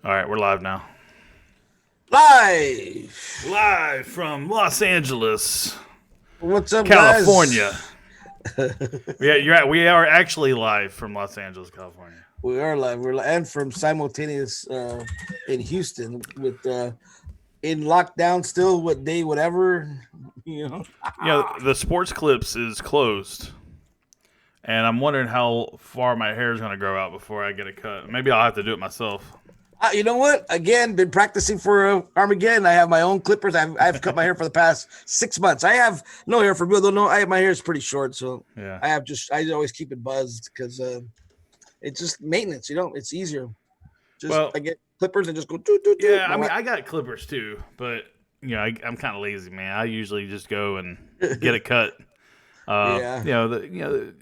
All right, we're live now. Live. Live from Los Angeles, What's up, California. guys? Yeah, you're right. We are actually live from Los Angeles, California. We are live. We're and from simultaneous in Houston with in lockdown still. What day? Whatever. You know. The Sports Clips is closed, and I'm wondering how far my hair is going to grow out before I get a cut. Maybe I'll have to do it myself. You know what? Again, been practicing for Armageddon. I have my own clippers. I've cut my hair for the past 6 months. I have no hair for people don't know. My hair is pretty short, so Yeah. I always keep it buzzed because it's just maintenance. It's easier. Well, I get clippers and just go do do do. yeah. I mean, I got clippers too, but I'm kind of lazy, man. I usually just go and get a cut. Yeah.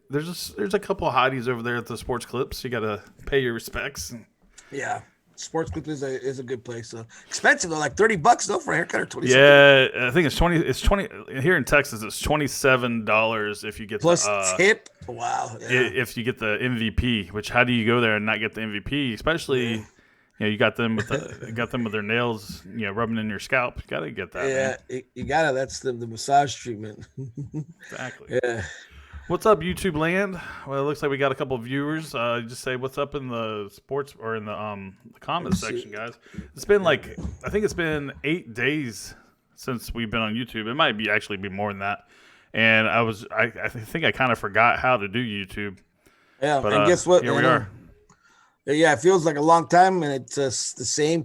There's a couple of hotties over there at the Sports Clips. You got to pay your respects. Yeah. Sports Clip is a good place. Expensive though, like $30 though for a haircut or 20. Yeah, I think it's 20. It's 20 here in Texas. It's $27 if you get Plus the, tip. Wow. Yeah. if you get the MVP. Which how do you go there and not get the MVP? Especially, you got them with their nails, rubbing in your scalp. You gotta get that. Yeah, man. you gotta. That's the massage treatment. Exactly. Yeah. What's up, YouTube land? Well, it looks like we got a couple of viewers. Just say what's up in the sports or in the comments section, guys. It's been I think it's been 8 days since we've been on YouTube. It might actually be more than that. And I think I kind of forgot how to do YouTube. Yeah, but guess what? Here we are. Yeah, it feels like a long time, and it's the same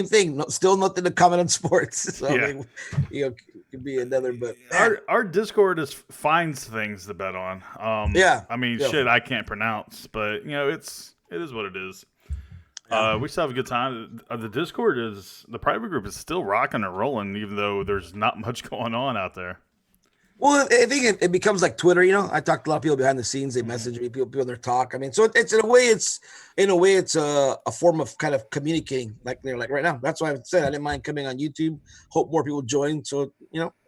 thing. Still nothing to comment on sports. So yeah. It could be another. But our Discord finds things to bet on. Yeah, I mean, shit, I can't pronounce, but it is what it is. Yeah. We still have a good time. The Discord the private group is still rocking and rolling, even though there's not much going on out there. Well, I think it becomes like Twitter. I talked to a lot of people behind the scenes. They message me, people in their talk. I mean, so it's in a way it's a form of kind of communicating. Like they're like right now. That's why I said I didn't mind coming on YouTube. Hope more people join. So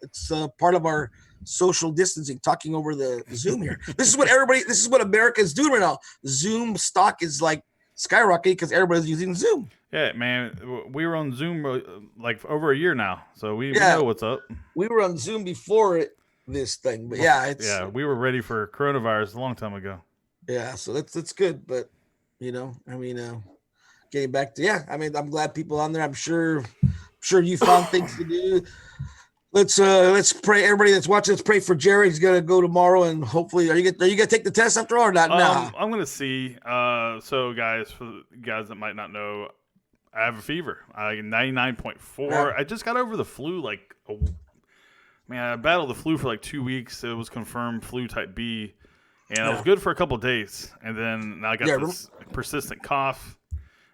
it's part of our social distancing, talking over the Zoom here. This is what America is doing right now. Zoom stock is like skyrocketing because everybody's using Zoom. Yeah, man, we were on Zoom like over a year now, so we know what's up. We were on Zoom before this thing, but we were ready for coronavirus a long time ago. Yeah, so that's good, but getting back to I'm glad people on there. I'm sure you found things to do. Let's pray. Everybody that's watching, let's pray for Jerry. He's gonna go tomorrow, and hopefully, are you gonna take the test after all or not? Nah. I'm gonna see. So guys, for the guys that might not know, I have a fever. 99.4. Yeah. I just got over the flu I battled the flu for 2 weeks. It was confirmed flu type B, and I was good for a couple of days. And then I got this persistent cough.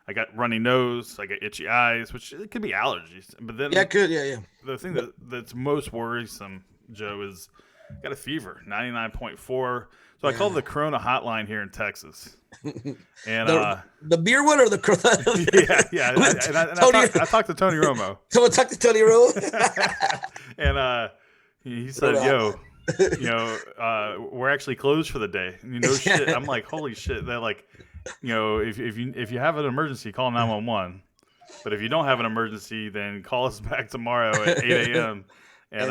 I got runny nose. I got itchy eyes, which it could be allergies. But then the thing that's most worrisome, Joe, is I got a fever, 99.4. So I called the Corona hotline here in Texas. And the beer one or the Corona? yeah. I talked to Tony Romo. Someone talked to Tony Romo, and he said, we're actually closed for the day. Shit. I'm like, holy shit. They're like, if you have an emergency, call 911. But if you don't have an emergency, then call us back tomorrow at 8 a.m. And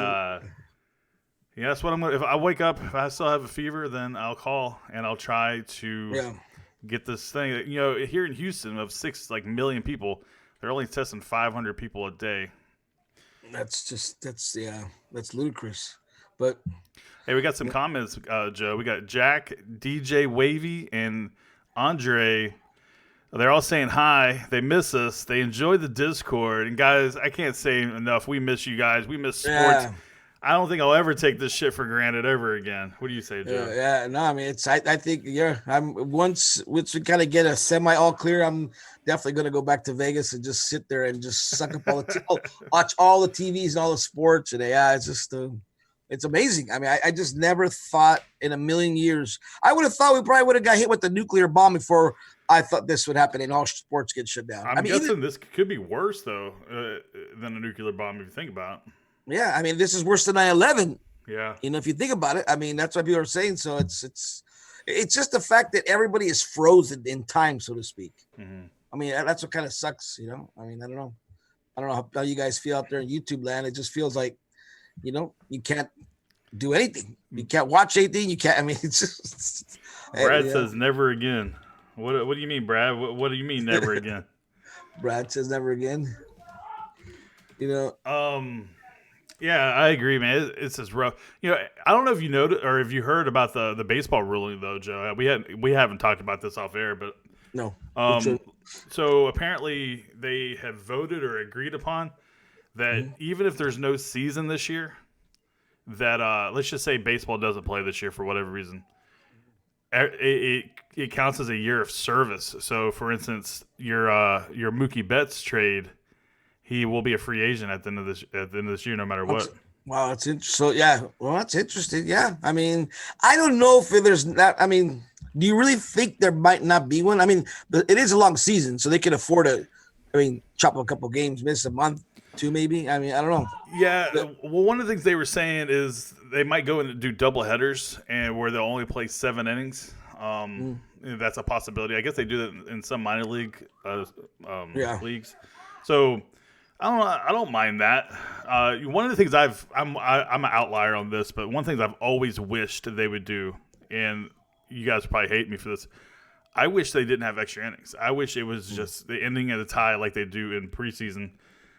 that's what I'm going to. If I wake up, if I still have a fever, then I'll call and I'll try to get this thing. Here in Houston, of 6 million people, they're only testing 500 people a day. That's ludicrous. But hey, we got some comments, Joe. We got Jack, DJ Wavy, and Andre. They're all saying hi. They miss us. They enjoy the Discord. And guys, I can't say enough. We miss you guys. We miss sports. Yeah. I don't think I'll ever take this shit for granted ever again. What do you say, Joe? No, I mean I think I'm once we kind of get a semi all clear, I'm definitely gonna go back to Vegas and just sit there and just suck up watch all the TVs and all the sports, and it's just it's amazing. I mean, I just never thought in a million years I would have thought we probably would have got hit with the nuclear bomb before I thought this would happen and all sports get shut down. I'm guessing this could be worse though than a nuclear bomb if you think about it. Yeah, I mean, this is worse than 9/11. Yeah, if you think about it, I mean, that's what people are saying. So it's just the fact that everybody is frozen in time, so to speak. Mm-hmm. I mean, that's what kind of sucks, I mean, I don't know how you guys feel out there in YouTube land. It just feels like, you can't do anything. You can't watch anything. You can't. I mean, it's just. Brad says never again. What do you mean, Brad? What do you mean never again? Brad says never again. Yeah, I agree, man. It's just rough. I don't know if you noticed or if you heard about the baseball ruling though, Joe. We haven't talked about this off air, but no. So apparently they have voted or agreed upon that even if there's no season this year, that let's just say baseball doesn't play this year for whatever reason, it counts as a year of service. So, for instance, your Mookie Betts trade, he will be a free agent at the end of this year, no matter what. Wow, that's interesting. So, yeah, well, that's interesting. Yeah, I mean, I don't know if there's not. I mean, do you really think there might not be one? I mean, it is a long season, so they can afford to. I mean, chop a couple games, miss a month, 2 maybe. I mean, I don't know. Yeah, well, one of the things they were saying is they might go and do double headers, and where they'll only play 7 innings. That's a possibility. I guess they do that in some minor league leagues. So I don't mind that. One of the things I'm an outlier on this, but one of the things I've always wished they would do, and you guys probably hate me for this, I wish they didn't have extra innings. I wish it was just the ending of the tie like they do in preseason.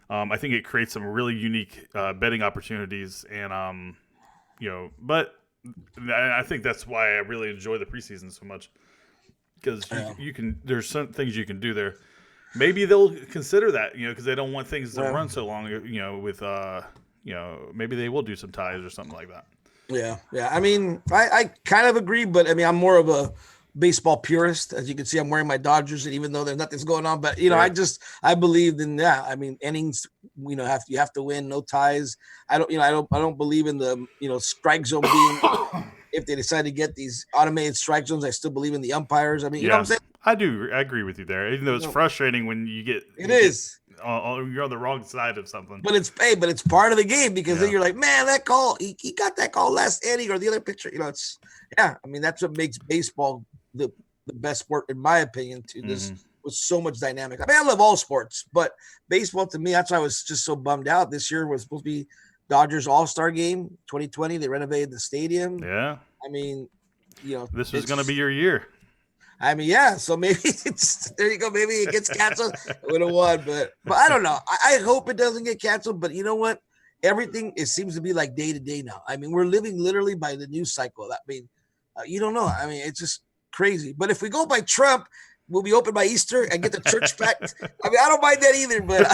I think it creates some really unique betting opportunities, and but I think that's why I really enjoy the preseason so much, because you can. There's some things you can do there. Maybe they'll consider that, because they don't want things to run so long. With maybe they will do some ties or something like that. Yeah. I mean, I kind of agree, but I mean, I'm more of a baseball purist. As you can see, I'm wearing my Dodgers, and even though there's nothing's going on, but I believed in that. I mean, innings, you have to win, no ties. I don't believe in the strike zone being. If they decide to get these automated strike zones, I still believe in the umpires. I mean, you know what I'm saying? I do. I agree with you there. Even though it's frustrating when you get you're on the wrong side of something. But it's part of the game, because then you're like, man, that call, he got that call last inning or the other pitcher. I mean, that's what makes baseball the best sport, in my opinion, too. This was so much dynamic. I mean, I love all sports, but baseball, to me, that's why I was just so bummed out. This year was supposed to be Dodgers All-Star Game 2020. They renovated the stadium. Yeah. I mean, this is going to be your year. I mean, yeah. So maybe there you go. Maybe it gets canceled. I would have won, but I don't know. I hope it doesn't get canceled. But you know what? Everything, it seems to be like day to day now. I mean, we're living literally by the news cycle. I mean, you don't know. I mean, it's just crazy. But if we go by Trump, we'll be open by Easter and get the church packed. I mean, I don't mind that either. But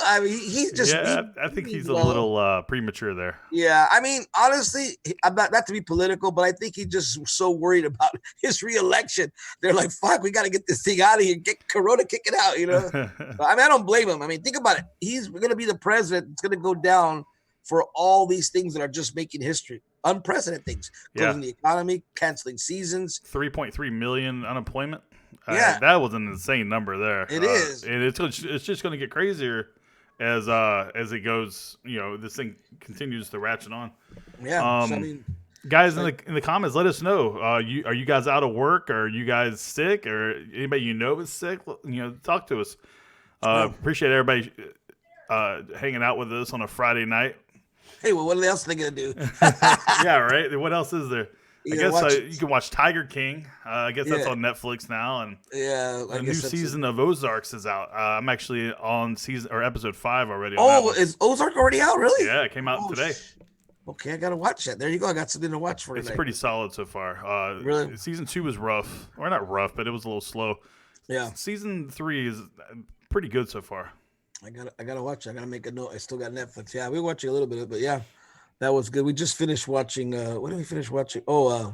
I mean, he's just. Yeah, I think he's a little premature there. Yeah, I mean, honestly, I'm not to be political, but I think he's just so worried about his reelection. They're like, "Fuck, we got to get this thing out of here. Get Corona, kick it out." I mean, I don't blame him. I mean, think about it. He's going to be the president. It's going to go down for all these things that are just making history. Unprecedented things, closing the economy, canceling seasons, 3.3 million unemployment. That was an insane number there. It is, and it's just going to get crazier as it goes. This thing continues to ratchet on. Yeah, so, I mean, guys in the comments, let us know. Are you guys out of work? Or are you guys sick? Or anybody is sick? Talk to us. Appreciate everybody hanging out with us on a Friday night. Hey, well, what else are they gonna do? Yeah, right. What else is there? I guess you can watch Tiger King. I guess that's on Netflix now, and the new season of Ozarks is out. I'm actually on episode 5 already. Is Ozark already out? Really? Yeah, it came out today. Okay, I gotta watch that. There you go. I got something to watch for tonight. It's pretty solid so far. Really? Season 2 was rough, or not rough, but it was a little slow. Yeah. Season 3 is pretty good so far. I gotta watch. I gotta make a note. I still got Netflix. Yeah, we're watching a little bit of it, but yeah, that was good. We just finished watching. What did we finish watching? We're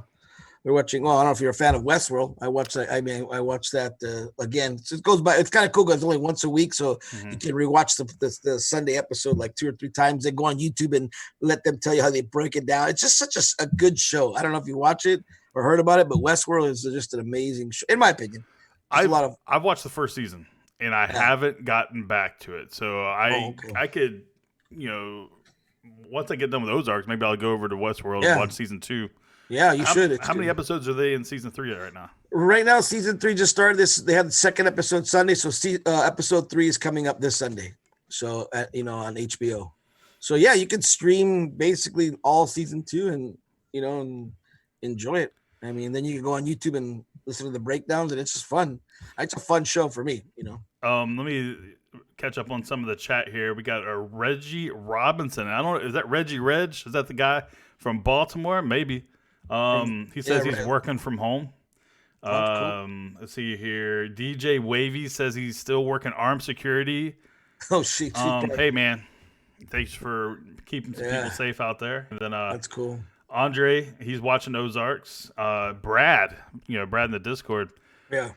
watching. Well, I don't know if you're a fan of Westworld. I watched that. I mean, I watched that again. So it goes by. It's kind of cool because it's only once a week, so you can rewatch the Sunday episode like 2 or 3 times. They go on YouTube and let them tell you how they break it down. It's just such a good show. I don't know if you watch it or heard about it, but Westworld is just an amazing show, in my opinion. I've watched the first season. And I haven't gotten back to it. So I could, once I get done with Ozarks, maybe I'll go over to Westworld and watch season 2. Yeah, you should. How many episodes are they in season 3 right now? right now, season 3 just started. They had the second episode Sunday, so episode 3 is coming up this Sunday. So on HBO. So yeah, you can stream basically all season 2 and enjoy it. I mean, then you can go on YouTube and listen to the breakdowns, and it's just fun. It's a fun show for me. Let me catch up on some of the chat here. We got a Reggie Robinson. I don't know. Is that Reggie Reg? Is that the guy from Baltimore? Maybe. He says he's working from home. Cool. Let's see here. DJ Wavy says he's still working armed security. Oh, shit. Hey, man. Thanks for keeping some people safe out there. And then that's cool. Andre, he's watching Ozarks. Brad, Brad in the Discord. Yeah.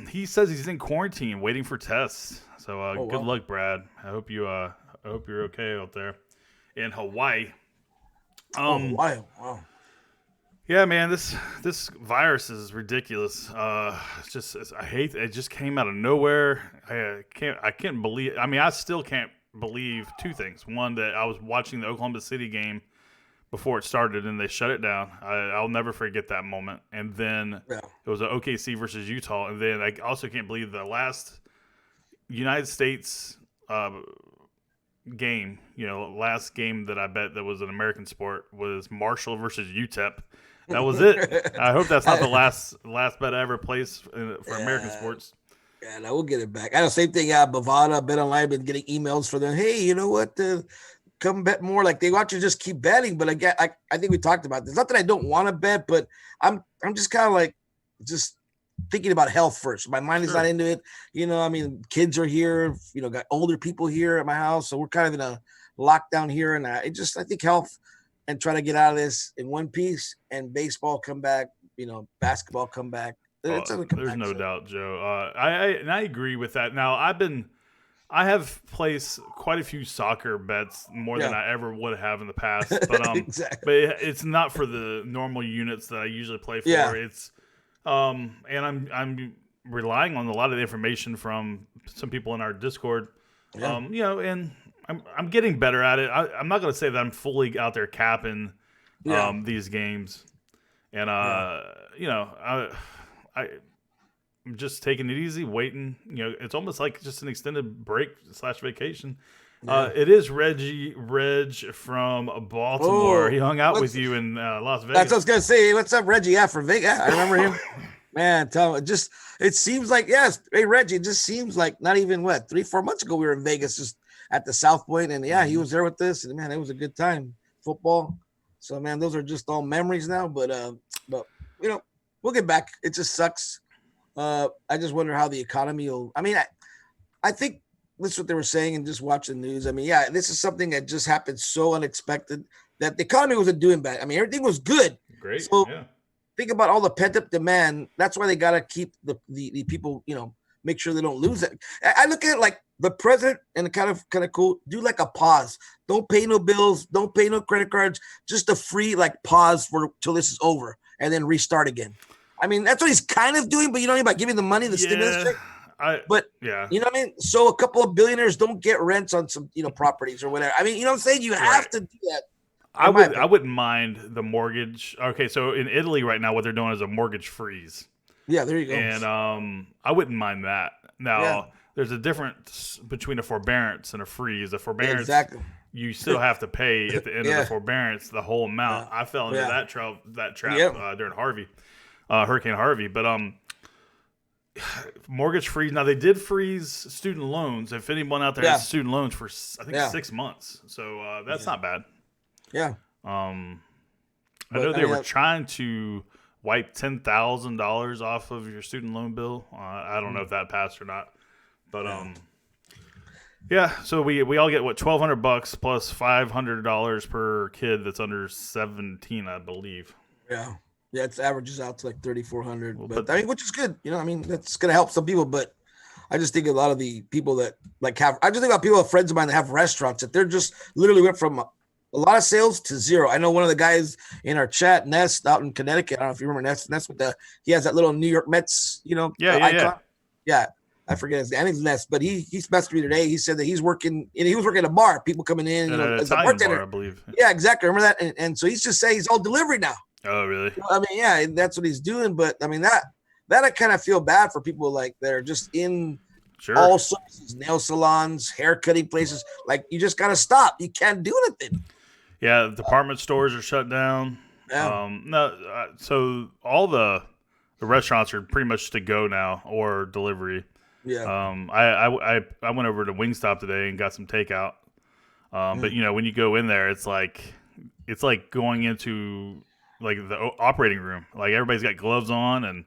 He says he's in quarantine, waiting for tests. So good luck, Brad. I hope you're okay out there in Hawaii. Wow. Yeah, man, this virus is ridiculous. I hate it. It just came out of nowhere. I can't believe. I mean, I still can't believe two things. One, that I was watching the Oklahoma City game before it started and they shut it down. I'll never forget that moment. And then it was an OKC versus Utah. And then I also can't believe the last United States game, last game that I bet that was an American sport was Marshall versus UTEP. That was it. I hope that's not the last bet I ever placed for American sports. Yeah, I will get it back. I know, same thing. Bovada, Bet Online, been getting emails for them. Hey, you know what? Come bet more. Like, they want you to just keep betting. But I think we talked about this. Not that I don't want to bet, but I'm just kind of like just thinking about health first. My mind is not into it. I mean, kids are here. Got older people here at my house, so we're kind of in a lockdown here. And I think health and try to get out of this in one piece. And baseball come back. Basketball come back. There's no doubt, Joe. I agree with that. Now I have placed quite a few soccer bets more than I ever would have in the past, but exactly. But it's not for the normal units that I usually play for. Yeah. It's and I'm relying on a lot of the information from some people in our Discord. Yeah. And I'm getting better at it. I'm not going to say that I'm fully out there capping these games, and I'm just taking it easy, waiting. It's almost like just an extended break / vacation. Yeah. It is Reg from Baltimore. He hung out with you in Las Vegas. That's what I was going to say. What's up, Reggie? Yeah, from Vegas. I remember him. Man, tell him. It seems like, yes. Hey, Reggie, it just seems like not even 3-4 months ago we were in Vegas just at the South Point. And he was there with us. And man, it was a good time. Football. So, man, those are just all memories now. But we'll get back. It just sucks. I just wonder how the economy will. I mean, I think that's what they were saying and just watching the news. I mean, this is something that just happened so unexpected that the economy wasn't doing bad. I mean, everything was good. Great. So think about all the pent up demand. That's why they got to keep the people, make sure they don't lose it. I look at it like the president and kind of cool. Do like a pause. Don't pay no bills. Don't pay no credit cards. Just a free pause till this is over and then restart again. I mean, that's what he's kind of doing, but by giving the money, the stimulus check. You know what I mean? So a couple of billionaires don't get rents on some, properties or whatever. I mean, you know what I'm saying? You have to do that. I wouldn't mind the mortgage. Okay, so in Italy right now, what they're doing is a mortgage freeze. Yeah, there you go. And I wouldn't mind that. Now, there's a difference between a forbearance and a freeze. A forbearance, exactly. You still have to pay at the end of the forbearance the whole amount. I fell into that trap during Hurricane Harvey. But mortgage freeze. Now, they did freeze student loans. If anyone out there has student loans for, I think, 6 months. So that's not bad. Yeah. I know they were trying to wipe $10,000 off of your student loan bill. I don't know if that passed or not, but so we all get $1,200 plus $500 per kid that's under 17, I believe. Yeah, it averages out to $3,400, but I mean, which is good. That's gonna help some people, but I just think a lot of the people that I just think about people, friends of mine that have restaurants, that they're just literally went from a lot of sales to zero. I know one of the guys in our chat, Nest, out in Connecticut. I don't know if you remember Nest. Nest he has that little New York Mets, icon. Yeah. I forget his name. I think it's Nest, but he's messaged me today. He said that he was working at a bar, people coming in, as a bartender. Bar, I believe. Yeah, exactly. Remember that? And so he's just saying he's all delivery now. Oh, really? I mean, that's what he's doing. But I mean, that I kind of feel bad for people like they're just in Sure. all sorts of nail salons, hair cutting places. Like you just gotta stop. You can't do anything. Yeah, department stores are shut down. Yeah. No, so all the restaurants are pretty much to go now or delivery. Yeah. I went over to Wingstop today and got some takeout. But you know, when you go in there, it's like going into like the operating room. Like everybody's got gloves on, and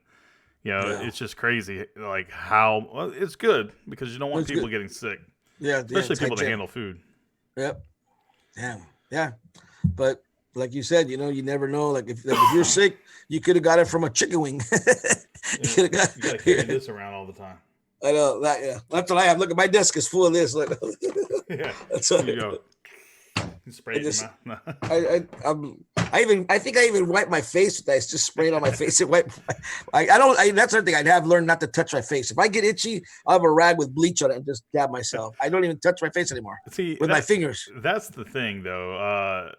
you know, it's just crazy. Like how well, it's good because you don't want people getting sick. Yeah, especially people that handle food. Yep. Damn. Yeah. But like you said, you know, you never know. Like if you're sick, you could have got it from a chicken wing. You gotta carry this around all the time. I know that. Yeah, that's what I have. Look at my desk is full of this. Like, yeah, that's what you go. You spray it in your mouth. I think I even wipe my face with that. It's just sprayed on my face and wipe. That's the thing. I'd have learned not to touch my face. If I get itchy, I'll have a rag with bleach on it and just dab myself. I don't even touch my face anymore. See, with my fingers. That's the thing, though.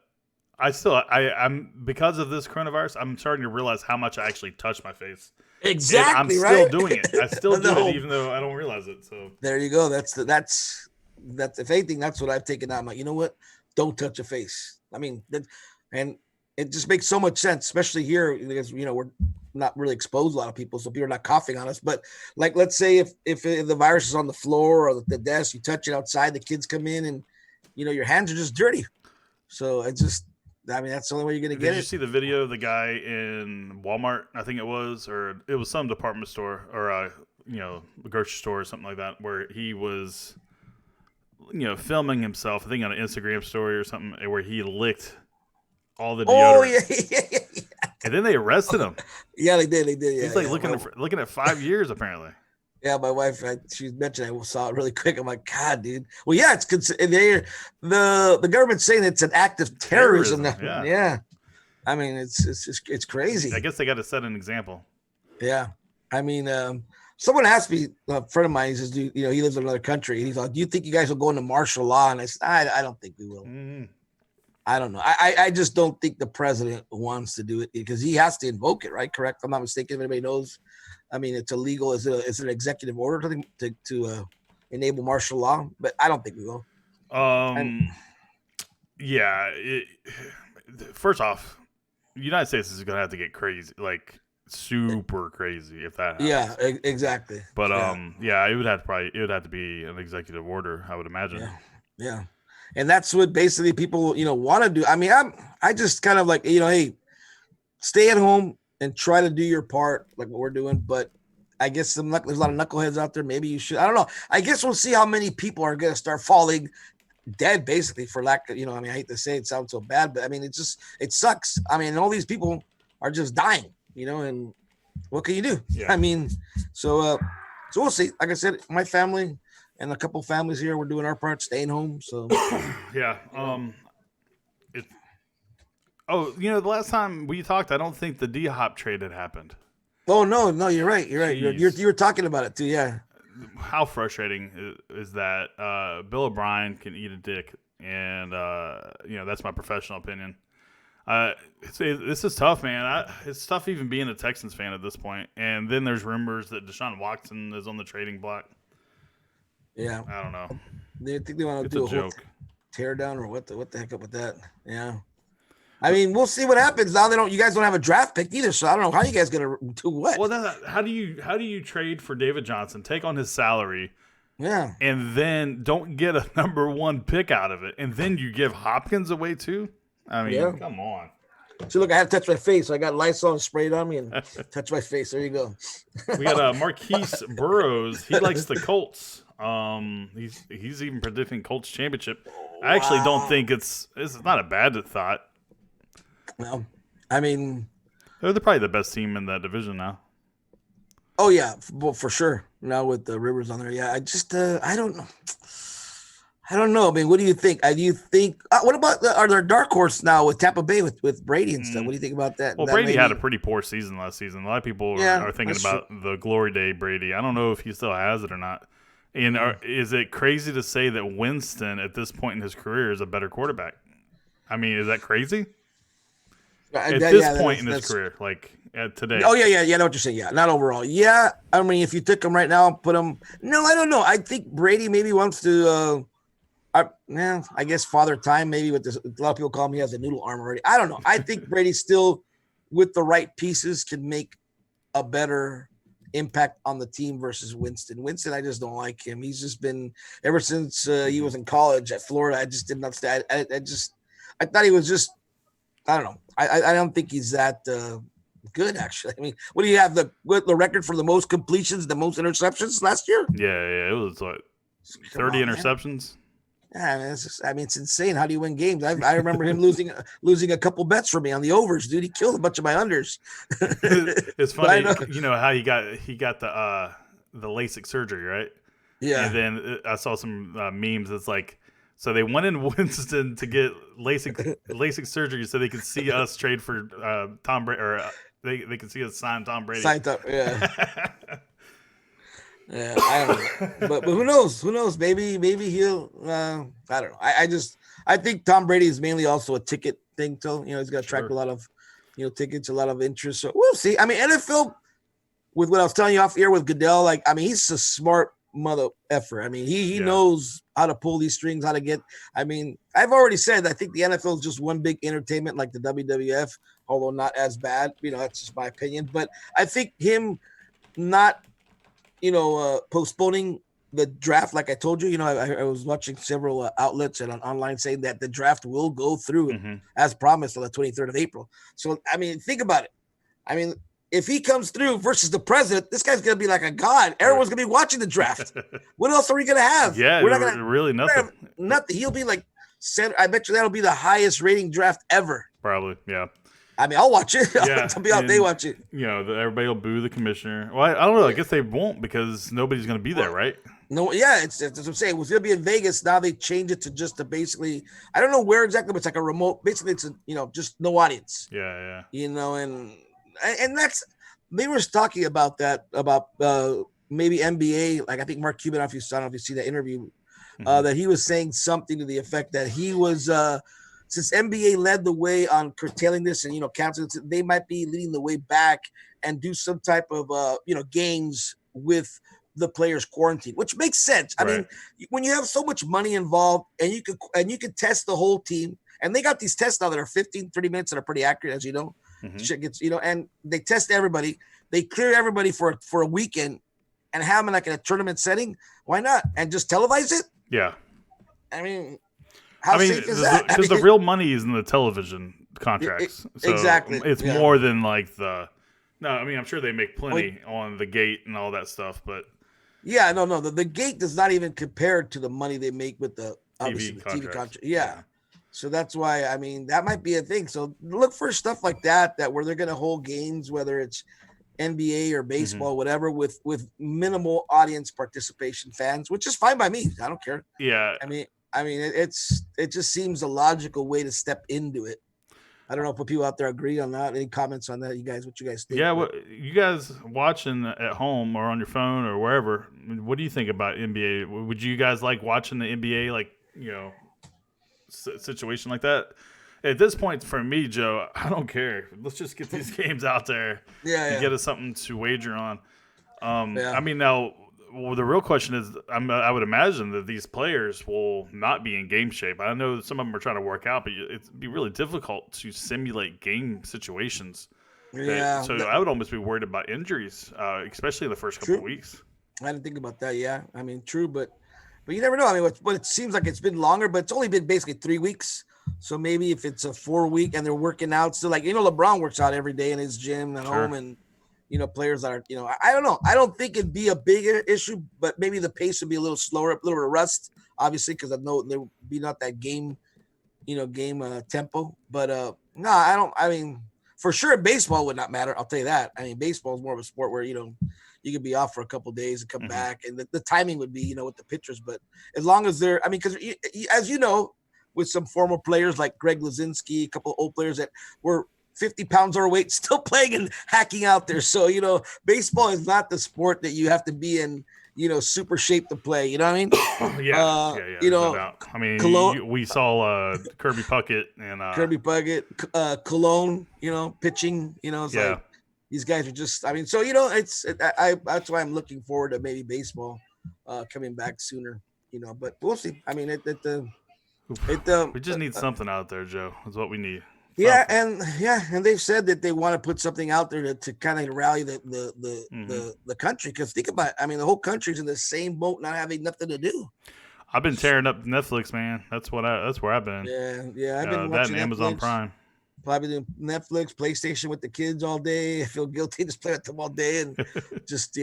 I'm because of this coronavirus, I'm starting to realize how much I actually touch my face. Exactly, and I'm still doing it. I still do it, even though I don't realize it. So there you go. That's if anything, that's what I've taken out. I'm like, you know what? Don't touch your face. I mean, and it just makes so much sense, especially here because you know we're not really exposed a lot of people, so people are not coughing on us. But like, let's say if the virus is on the floor or the desk, you touch it outside, the kids come in, and you know your hands are just dirty. So that's the only way you're gonna get it. Did you see the video of the guy in Walmart? I think it was, or it was some department store or a grocery store or something like that, where he was, filming himself. I think on an Instagram story or something, where he licked all the deodorant. Oh yeah. And then they arrested him. Yeah, they did. Yeah, he's like looking at 5 years apparently. Yeah, my wife, she mentioned I saw it really quick. I'm like, God, dude. Well, yeah, the government's saying it's an act of terrorism. Yeah. I mean, it's crazy. I guess they got to set an example. Yeah. I mean, someone asked me, a friend of mine, he says, he lives in another country. And he's like, do you think you guys will go into martial law? And I said, I don't think we will. Mm-hmm. I don't know. I just don't think the president wants to do it because he has to invoke it, right? Correct? If I'm not mistaken, if anybody knows. I mean, it's illegal. Is it an executive order to enable martial law? But I don't think we will. Yeah. First off, the United States is going to have to get crazy, like super crazy, if that happens. Yeah, exactly. But it would have to be an executive order, I would imagine. Yeah. And that's what basically people want to do. I mean, I just kind of like hey, stay at home and try to do your part like what we're doing. But I guess there's a lot of knuckleheads out there. Maybe you should. I don't know. I guess we'll see how many people are going to start falling dead, basically, for lack of, I mean, I hate to say it sounds so bad, but I mean, it sucks. I mean, all these people are just dying, and what can you do? Yeah. I mean, so we'll see. Like I said, my family and a couple families here, we're doing our part, staying home. So yeah. The last time we talked, I don't think the D-Hop trade had happened. Oh no, you're right. You were talking about it too, yeah. How frustrating is that? Bill O'Brien can eat a dick, and that's my professional opinion. This is tough, man. It's tough even being a Texans fan at this point. And then there's rumors that Deshaun Watson is on the trading block. Yeah, I don't know. They think they want to do a whole tear down or what the heck up with that? Yeah. I mean, we'll see what happens. Now you guys don't have a draft pick either, so I don't know how you guys gonna do what. Well, how do you trade for David Johnson, take on his salary, and then don't get a number 1 pick out of it, and then you give Hopkins away too? I mean, come on. So look, I had to touch my face. So I got Lysol sprayed on me and touch my face. There you go. We got Marquise Burrows. He likes the Colts. He's even predicting Colts championship. Wow. I actually don't think it's not a bad thought. Well, I mean, they're probably the best team in that division now. Oh yeah, well, for sure. Now with the Rivers on there, yeah. I just I don't know. I mean, what do you think? Do you think? What about are there dark horse now with Tampa Bay with Brady and stuff? What do you think about that? Well, Brady had a pretty poor season last season. A lot of people are thinking about the glory day Brady. I don't know if he still has it or not. And is it crazy to say that Winston at this point in his career is a better quarterback? I mean, is that crazy? at this point in his career, like today. Oh yeah. I know what you're saying. Yeah, not overall. Yeah, I mean, if you took him right now, put him. No, I don't know. I think Brady maybe wants to. I guess father time maybe with this. A lot of people call him he has a noodle arm already. I don't know. I think Brady still, with the right pieces, can make a better impact on the team versus Winston. Winston, I just don't like him. He's just been ever since he was in college at Florida. I just didn't understand. I thought he was just. I don't know. I don't think he's that good actually. I mean, what do you have the record for the most completions, the most interceptions last year? Yeah, it was what 30 interceptions. Man. Yeah, it's insane. How do you win games? I remember him losing a couple bets for me on the overs, dude. He killed a bunch of my unders. It's funny, you know how he got the LASIK surgery, right? Yeah. And then I saw some memes. It's like, so they went in Winston to get LASIK surgery so they could see us trade for Tom Brady, or they could see us sign Tom Brady. Signed up, yeah. Yeah, I don't know, but who knows? Who knows? Maybe he'll. I don't know. I think Tom Brady is mainly also a ticket thing. So he's got to attract a lot of, tickets, a lot of interest. So we'll see. I mean, NFL, with what I was telling you off air with Goodell, like I mean, he's a smart mother effer. I mean, he knows how to pull these strings, how to get. I mean, I've already said I think the NFL is just one big entertainment like the WWF, although not as bad. That's just my opinion. But I think him not. Postponing the draft, like I told you, I was watching several outlets and online saying that the draft will go through as promised on the 23rd of April. So, I mean, think about it. I mean, if he comes through versus the president, this guy's going to be like a god. Everyone's going to be watching the draft. What else are we going to have? Yeah, we're not gonna, really nothing. Nothing. He'll be like, I bet you that'll be the highest rating draft ever. Probably, yeah. I mean, I'll watch it. Yeah, I'll be out there watch it. Everybody will boo the commissioner. Well, I don't know. I guess they won't because nobody's going to be there, right? No, yeah, it's what I'm saying. It was going to be in Vegas. Now they changed it to just basically, I don't know where exactly, but it's like a remote. Basically, it's just no audience. Yeah. And that's they were talking about that about maybe NBA. Like I think Mark Cuban, I don't know if you see that interview, that he was saying something to the effect that he was. Since NBA led the way on curtailing this and canceling, they might be leading the way back and do some type of games with the players quarantine, which makes sense. I mean, when you have so much money involved and you could test the whole team, and they got these tests now that are 15, 30 minutes that are pretty accurate, as you know. Shit gets and they test everybody, they clear everybody for a weekend and have them like in a tournament setting. Why not? And just televise it? Yeah. I mean, how safe is that? Because the real money is in the television contracts. So exactly. It's more than like the. No, I mean I'm sure they make plenty on the gate and all that stuff, but. Yeah, no. The gate does not even compare to the money they make with the TV contract. Yeah. So that's why I mean that might be a thing. So look for stuff like that where they're going to hold games, whether it's NBA or baseball, whatever, with minimal audience participation, fans, which is fine by me. I don't care. Yeah. I mean, it just seems a logical way to step into it. I don't know if people out there agree on that. Any comments on that, you guys? What you guys think? Yeah, you guys watching at home or on your phone or wherever? What do you think about NBA? Would you guys like watching the NBA, like situation like that? At this point, for me, Joe, I don't care. Let's just get these games out there. And get us something to wager on. I mean, now. Well, the real question is, I would imagine that these players will not be in game shape. I know some of them are trying to work out, but it'd be really difficult to simulate game situations. Yeah. So I would almost be worried about injuries, especially in the first couple of weeks. I didn't think about that. Yeah. I mean, true, but you never know. I mean, but it seems like it's been longer, but it's only been basically 3 weeks. So maybe if it's a 4 week and they're working out still, like, LeBron works out every day in his gym at home and, players that are, I don't know. I don't think it'd be a bigger issue, but maybe the pace would be a little slower, a little bit of rust, obviously, because I know there would be not that game tempo. But no, I don't. I mean, for sure, baseball would not matter. I'll tell you that. I mean, baseball is more of a sport where you could be off for a couple of days and come back, and the timing would be with the pitchers. But as long as they're, I mean, because as you know, with some former players like Greg Luzinski, a couple of old players that were 50 pounds overweight, still playing and hacking out there. So, baseball is not the sport that you have to be in, super shape to play. You know what I mean? Yeah. You There's no know, doubt. I mean, Cologne, we saw Kirby Puckett and Kirby Puckett, Cologne, pitching. It's yeah. like these guys are just. I mean, so that's why I'm looking forward to maybe baseball coming back sooner. But we'll see. I mean, We just need something out there, Joe. Is what we need. yeah, Something. and they've said that they want to put something out there to kind of rally Mm-hmm. the country. Because think about it, I mean, the whole country's in the same boat, not having nothing to do. I've been tearing up Netflix, man. That's where I've been. Yeah. I've been That watching and Amazon Netflix, Prime. probably doing Netflix, PlayStation with the kids all day. I feel guilty just playing with them all day and just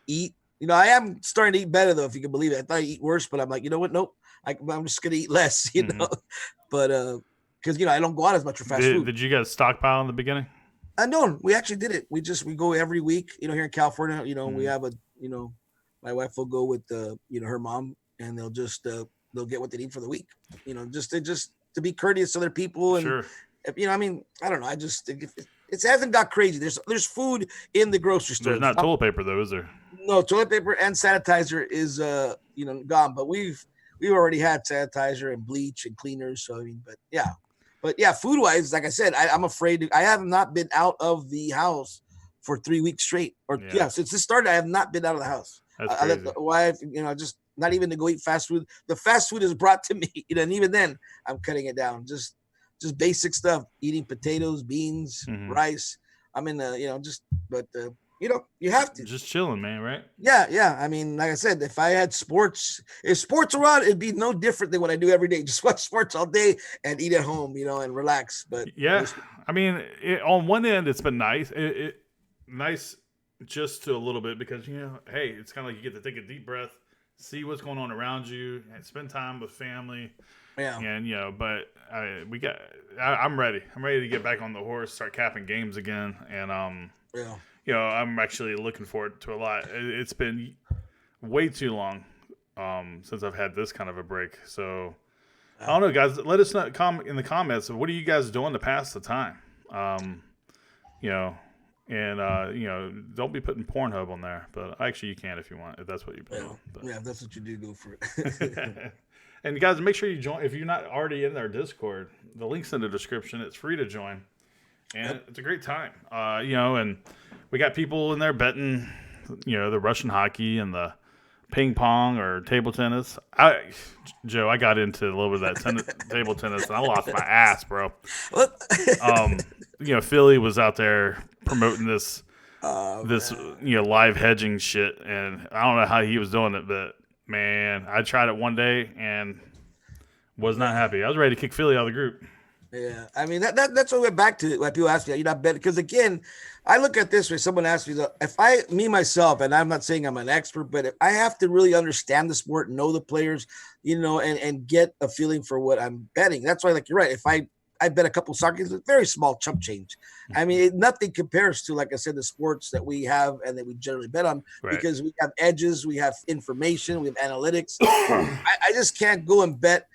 eat. I am starting to eat better though, if you can believe it. I thought I eat worse, but I'm like, you know what? Nope. I'm just gonna eat less. Mm-hmm. But because I don't go out as much for fast food. Did you guys stockpile in the beginning? No, we actually did it. We go every week. Here in California. We Mm-hmm. have my wife will go with her mom, and they'll just they'll get what they need for the week. Just to be courteous to other people, and Sure. I mean, I don't know. I just think it hasn't got crazy. There's food in the grocery store. There's not toilet paper though, is there? No, toilet paper and sanitizer is gone. But we've already had sanitizer and bleach and cleaners. So I mean, but yeah, food wise, like I said, I'm afraid I have not been out of the house for 3 weeks straight. Or since this started, I have not been out of the house. That's I let crazy. the wife, just not even to go eat fast food. The fast food is brought to me, and even then, I'm cutting it down. Just basic stuff, eating potatoes, beans, Mm-hmm. rice. I'm in but you have to. Just chilling, man, right? Yeah. I mean, like I said, if sports were on, it'd be no different than what I do every day. Just watch sports all day and eat at home, and relax. But yeah, I mean, on one end, it's been nice. Nice just to a little bit because hey, it's kind of like you get to take a deep breath, see what's going on around you, and spend time with family. Yeah. And but I'm ready. I'm ready to get back on the horse, start capping games again, and I'm actually looking forward to a lot. It's been way too long since I've had this kind of a break. So I don't know, guys. Let us know in the comments. What are you guys doing to pass the time? Don't be putting Pornhub on there. But actually, you can if you want, if that's what you put on. Yeah, if that's what you do, go for it. And guys, make sure you join. If you're not already in our Discord, the link's in the description. It's free to join, and it's a great time. And we got people in there betting, the Russian hockey and the ping pong or table tennis. Joe, I got into a little bit of that table tennis, and I lost my ass, bro. Philly was out there promoting this live hedging shit, and I don't know how he was doing it, but man, I tried it one day and was not happy. I was ready to kick Philly out of the group. Yeah, I mean that's what we're back to. When people ask me, "You're not betting?" Because again, I look at this way. Someone asks me, if myself, and I'm not saying I'm an expert, but if I have to really understand the sport, know the players, and get a feeling for what I'm betting. That's why, like you're right. If I bet a couple soccer games, very small chump change. I mean, nothing compares to, like I said, the sports that we have and that we generally bet on, Right. because we have edges, we have information, we have analytics. I just can't go and bet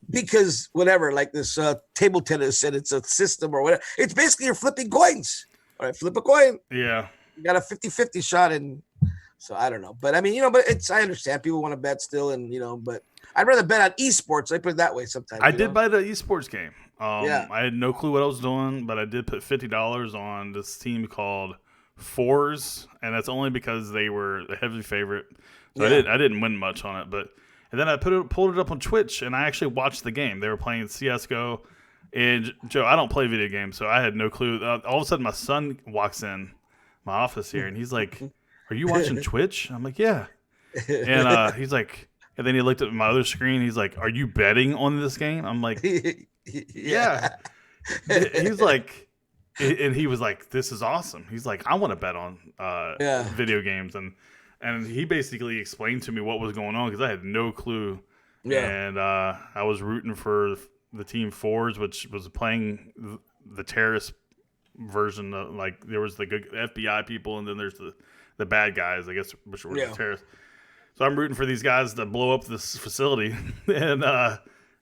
because whatever, like this table tennis said, it's a system or whatever. It's basically you're flipping coins. All right, flip a coin. Yeah. You got a 50-50 shot. And so I don't know. But I mean, but I understand people want to bet still. And, but I'd rather bet on esports. I put it that way sometimes. I did buy the esports game. Yeah. I had no clue what I was doing, but I did put $50 on this team called Fours, and that's only because they were the heavy favorite. So I didn't win much on it, and then I pulled it up on Twitch, and I actually watched the game. They were playing CS:GO, and Joe, I don't play video games, so I had no clue. All of a sudden, my son walks in my office here, and he's like, "Are you watching Twitch?" I'm like, "Yeah," and he's like, and then he looked at my other screen. He's like, "Are you betting on this game?" I'm like, "Yeah." He's like, and he was like, "This is awesome." He's like, "I want to bet on video games," and he basically explained to me what was going on because I had no clue. Yeah. And I was rooting for the team Fours, which was playing the terrorist version of, like, there was the good FBI people, and then there's the bad guys, I guess, which were the terrorists. So I'm rooting for these guys to blow up this facility, and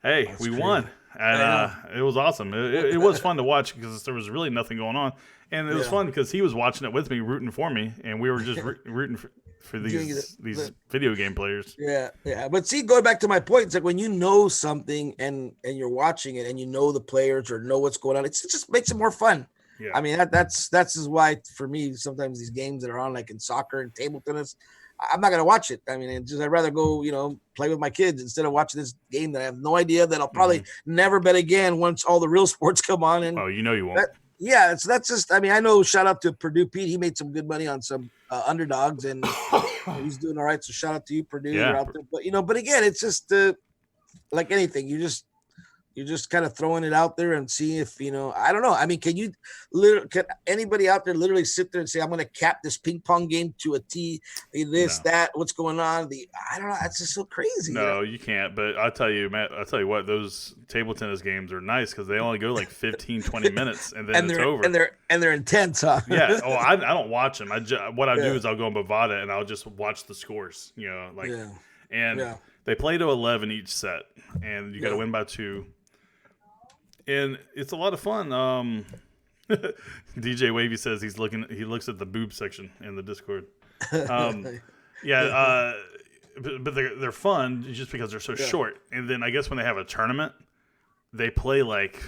hey, that's we crazy. Won, and it was awesome. It was fun to watch because there was really nothing going on, and it was fun because he was watching it with me, rooting for me, and we were just rooting for. for these video game players. Yeah. But see, going back to my point, it's like when you know something and you're watching it and you know the players or know what's going on, it just makes it more fun. Yeah. I mean, that's why for me sometimes these games that are on like in soccer and table tennis, I'm not gonna watch it. I mean, I'd rather go, play with my kids instead of watching this game that I have no idea that I'll probably never bet again once all the real sports come on. And you won't. That's just. I mean, I know. Shout out to Purdue Pete. He made some good money on some underdogs, and he's doing all right. So shout out to you, Purdue. Yeah. You're out there, but again, it's just like anything. You're just kind of throwing it out there and see if, I don't know. I mean, can anybody out there literally sit there and say, I'm going to cap this ping pong game to a T, that, what's going on? I don't know. It's just so crazy. No, you can't. But I'll tell you, Matt, what, those table tennis games are nice because they only go like 15, 20 minutes and then it's over. And they're intense, huh? Yeah. Oh, I don't watch them. What I do is I'll go on Bovada and I'll just watch the scores, and they play to 11 each set and you got to win by 2. And it's a lot of fun. DJ Wavy says he looks at the boob section in the Discord. But they're fun just because they're so short. And then I guess when they have a tournament, they play like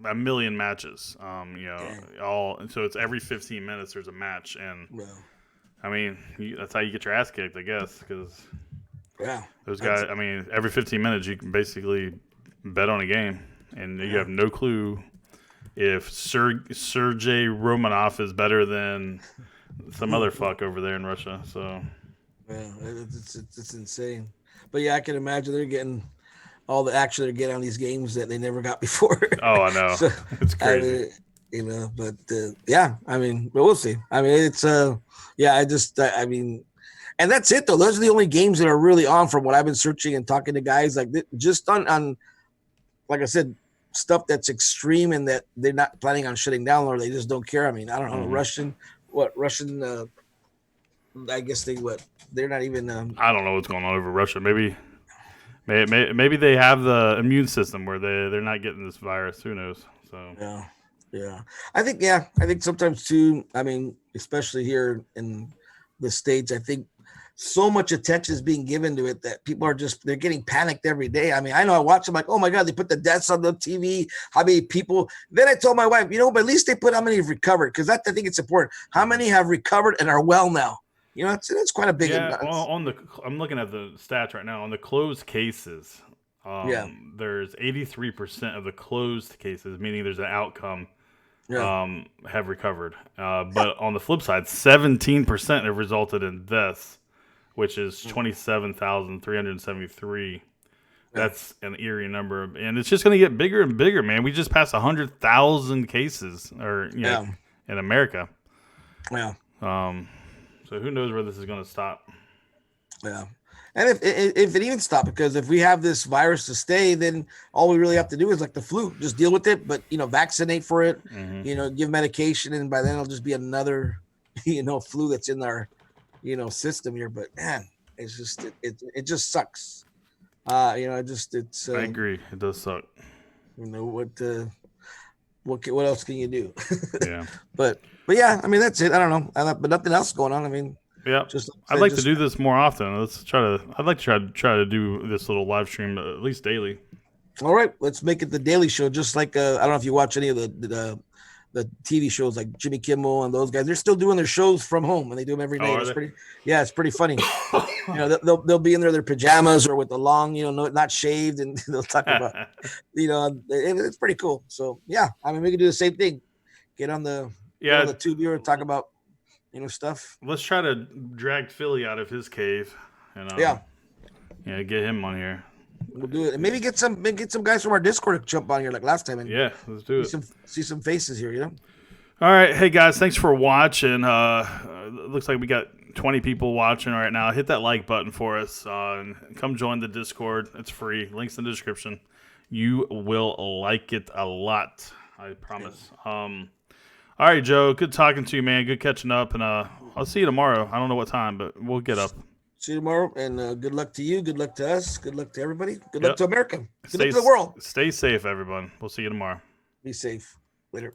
a million matches. So it's every 15 minutes there's a match, and I mean that's how you get your ass kicked, I guess, because those guys. I mean, every 15 minutes you can basically bet on a game. And you have no clue if Sergey Romanov is better than some other fuck over there in Russia. So, it's insane. But I can imagine they're getting all the action they're getting on these games that they never got before. Oh, I know. So, it's crazy. But we'll see. I mean, it's I mean, and that's it though. Those are the only games that are really on from what I've been searching and talking to guys like just on. Like I said, stuff that's extreme and that they're not planning on shutting down or they just don't care. I mean, I don't know. Russian, I guess they're not even. I don't know what's going on over Russia. Maybe they have the immune system where they're not getting this virus. Who knows? So yeah. I think sometimes too. I mean, especially here in the States, I think so much attention is being given to it that people they're getting panicked every day. I mean, I know I watch them like, oh my God, they put the deaths on the TV. How many people? Then I told my wife, but at least they put how many have recovered, because I think it's important. How many have recovered and are well now? It's quite a big. Yeah, well, I'm looking at the stats right now on the closed cases. There's 83% of the closed cases, meaning there's an outcome. Have recovered. But on the flip side, 17% have resulted in deaths, which is 27,373. That's an eerie number. And it's just going to get bigger and bigger, man. We just passed 100,000 cases in America. Yeah. So who knows where this is going to stop. Yeah. And if it even stopped, because if we have this virus to stay, then all we really have to do is like the flu, just deal with it, but, vaccinate for it, give medication. And by then it'll just be another, flu that's in our, system here. But man, it's just it just sucks. I agree, it does suck. What else can you do? Yeah. but yeah, I mean, that's it. I don't know, but nothing else going on. I mean, yeah, I'd like to do this more often. I'd like to try to do this little live stream at least daily. All right, let's make it the daily show. Just like I don't know if you watch any of the TV shows like Jimmy Kimmel and those guys. They're still doing their shows from home, and they do them every day. It's pretty funny. They'll be in their pajamas or with the long, not shaved, and they'll talk about, it's pretty cool. So yeah, I mean, we can do the same thing. Get on the tube here and talk about stuff. Let's try to drag Philly out of his cave and get him on here. We'll do it, and maybe get some guys from our Discord to jump on here like last time. And let's do it. See some faces here, All right, hey guys, thanks for watching. It looks like we got 20 people watching right now. Hit that like button for us, and come join the Discord. It's free. Links in the description. You will like it a lot, I promise. All right, Joe. Good talking to you, man. Good catching up, and I'll see you tomorrow. I don't know what time, but we'll get up. See you tomorrow, and good luck to you. Good luck to us. Good luck to everybody. Good luck to America. Good luck to the world. Stay safe, everyone. We'll see you tomorrow. Be safe. Later.